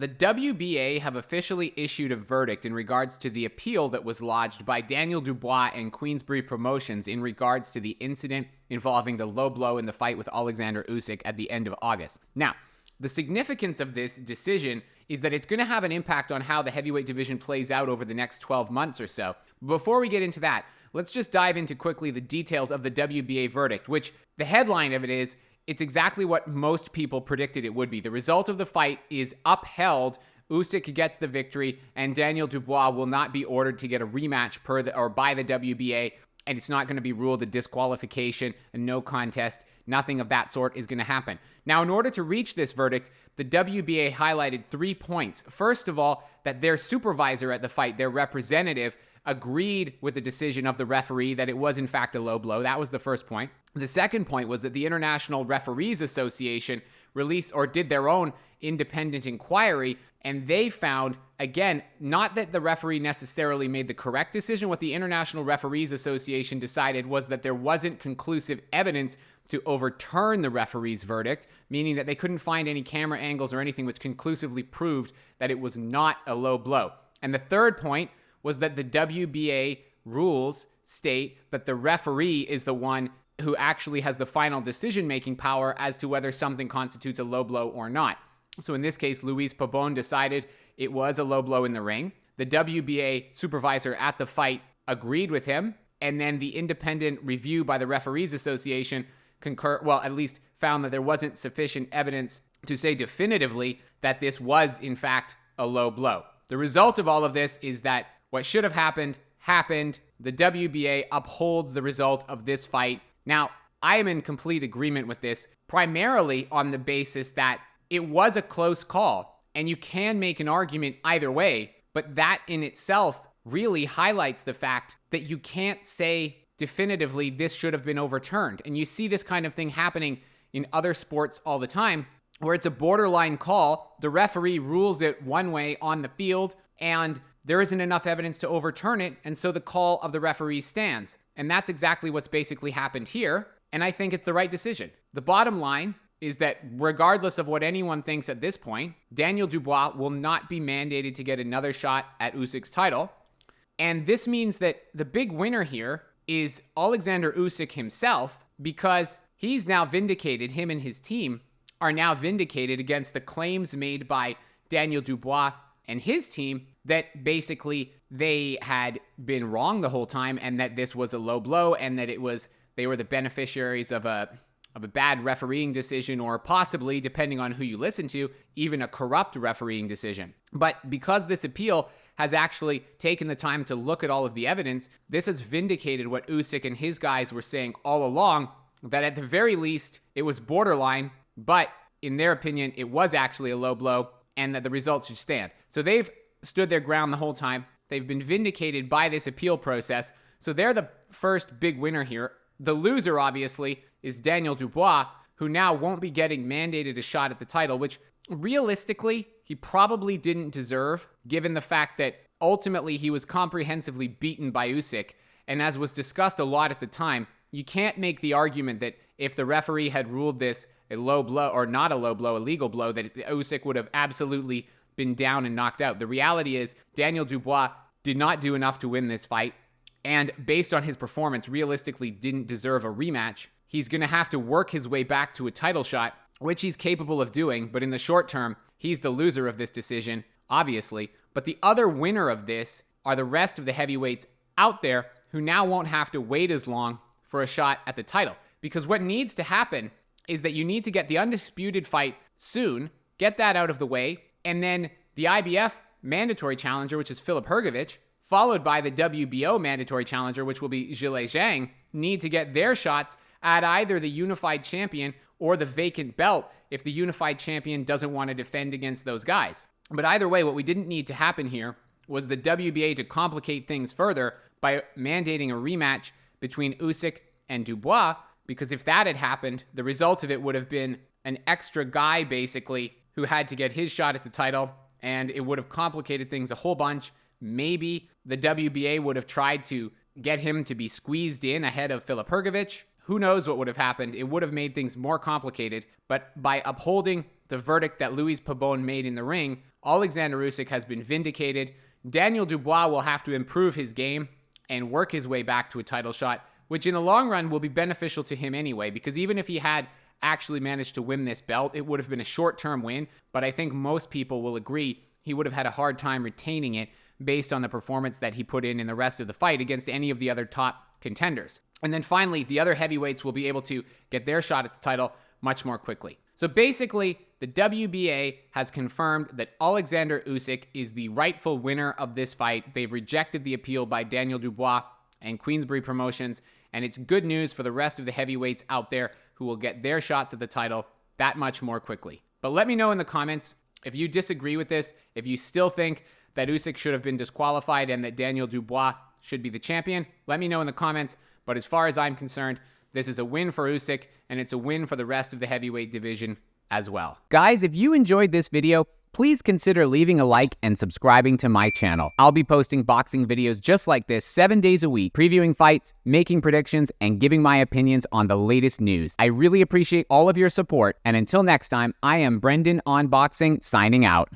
The WBA have officially issued a verdict in regards to the appeal that was lodged by Daniel Dubois and Queensberry Promotions in regards to the incident involving the low blow in the fight with Alexander Usyk at the end of August. Now, the significance of this decision is that it's going to have an impact on how the heavyweight division plays out over the next 12 months or so. Before we get into that, let's just dive into quickly the details of the WBA verdict, which the headline of it is, it's exactly what most people predicted it would be. The result of the fight is upheld. Usyk gets the victory, and Daniel Dubois will not be ordered to get a rematch by the WBA, and it's not going to be ruled a disqualification, a no contest. Nothing of that sort is going to happen. Now, in order to reach this verdict, the WBA highlighted 3 points. First of all, that their supervisor at the fight, their representative, agreed with the decision of the referee that it was in fact a low blow. That was the first point. The second point was that the International Referees Association released or did their own independent inquiry, and they found, again, not that the referee necessarily made the correct decision. What the International Referees Association decided was that there wasn't conclusive evidence to overturn the referee's verdict, meaning that they couldn't find any camera angles or anything which conclusively proved that it was not a low blow. And the third point was that the WBA rules state that the referee is the one who actually has the final decision-making power as to whether something constitutes a low blow or not. So in this case, Luis Pabon decided it was a low blow in the ring. The WBA supervisor at the fight agreed with him, and then the independent review by the Referees Association at least found that there wasn't sufficient evidence to say definitively that this was, in fact, a low blow. The result of all of this is that what should have happened, happened. The WBA upholds the result of this fight. Now, I am in complete agreement with this, primarily on the basis that it was a close call, and you can make an argument either way, but that in itself really highlights the fact that you can't say definitively this should have been overturned. And you see this kind of thing happening in other sports all the time, where it's a borderline call, the referee rules it one way on the field, and there isn't enough evidence to overturn it, and so the call of the referee stands. And that's exactly what's basically happened here, and I think it's the right decision. The bottom line is that regardless of what anyone thinks at this point, Daniel Dubois will not be mandated to get another shot at Usyk's title. And this means that the big winner here is Alexander Usyk himself, because he's now vindicated, him and his team are now vindicated against the claims made by Daniel Dubois and his team that basically they had been wrong the whole time, and that this was a low blow, and that they were the beneficiaries of a bad refereeing decision, or possibly, depending on who you listen to, even a corrupt refereeing decision. But because this appeal has actually taken the time to look at all of the evidence, this has vindicated what Usyk and his guys were saying all along, that at the very least, it was borderline, but in their opinion, it was actually a low blow, and that the results should stand. So they've stood their ground the whole time. They've been vindicated by this appeal process. So they're the first big winner here. The loser, obviously, is Daniel Dubois, who now won't be getting mandated a shot at the title, which realistically, he probably didn't deserve, given the fact that ultimately he was comprehensively beaten by Usyk. And as was discussed a lot at the time, you can't make the argument that if the referee had ruled this a low blow, or not a low blow, a legal blow, that Usyk would have absolutely been down and knocked out. The reality is Daniel Dubois did not do enough to win this fight, and based on his performance, realistically didn't deserve a rematch. He's going to have to work his way back to a title shot, which he's capable of doing, but in the short term, he's the loser of this decision, obviously. But the other winner of this are the rest of the heavyweights out there who now won't have to wait as long for a shot at the title. Because what needs to happen is that you need to get the undisputed fight soon, get that out of the way, and then the IBF mandatory challenger, which is Filip Hrgović, followed by the WBO mandatory challenger, which will be Zhilei Zhang, need to get their shots at either the unified champion or the vacant belt if the unified champion doesn't want to defend against those guys. But either way, what we didn't need to happen here was the WBA to complicate things further by mandating a rematch between Usyk and Dubois, because if that had happened, the result of it would have been an extra guy, basically, who had to get his shot at the title, and it would have complicated things a whole bunch. Maybe the WBA would have tried to get him to be squeezed in ahead of Filip Hrgović. Who knows what would have happened? It would have made things more complicated, but by upholding the verdict that Louis Pabon made in the ring, Alexander Usyk has been vindicated. Daniel Dubois will have to improve his game and work his way back to a title shot, which in the long run will be beneficial to him anyway, because even if he had actually managed to win this belt, it would have been a short-term win, but I think most people will agree he would have had a hard time retaining it based on the performance that he put in the rest of the fight against any of the other top contenders. And then finally, the other heavyweights will be able to get their shot at the title much more quickly. So basically, the WBA has confirmed that Alexander Usyk is the rightful winner of this fight. They've rejected the appeal by Daniel Dubois and Queensberry Promotions, and it's good news for the rest of the heavyweights out there who will get their shots at the title that much more quickly. But let me know in the comments if you disagree with this, if you still think that Usyk should have been disqualified and that Daniel Dubois should be the champion. Let me know in the comments, but as far as I'm concerned, this is a win for Usyk, and it's a win for the rest of the heavyweight division as well. Guys, if you enjoyed this video, please consider leaving a like and subscribing to my channel. I'll be posting boxing videos just like this 7 days a week, previewing fights, making predictions, and giving my opinions on the latest news. I really appreciate all of your support, and until next time, I am Brendan on Boxing, signing out.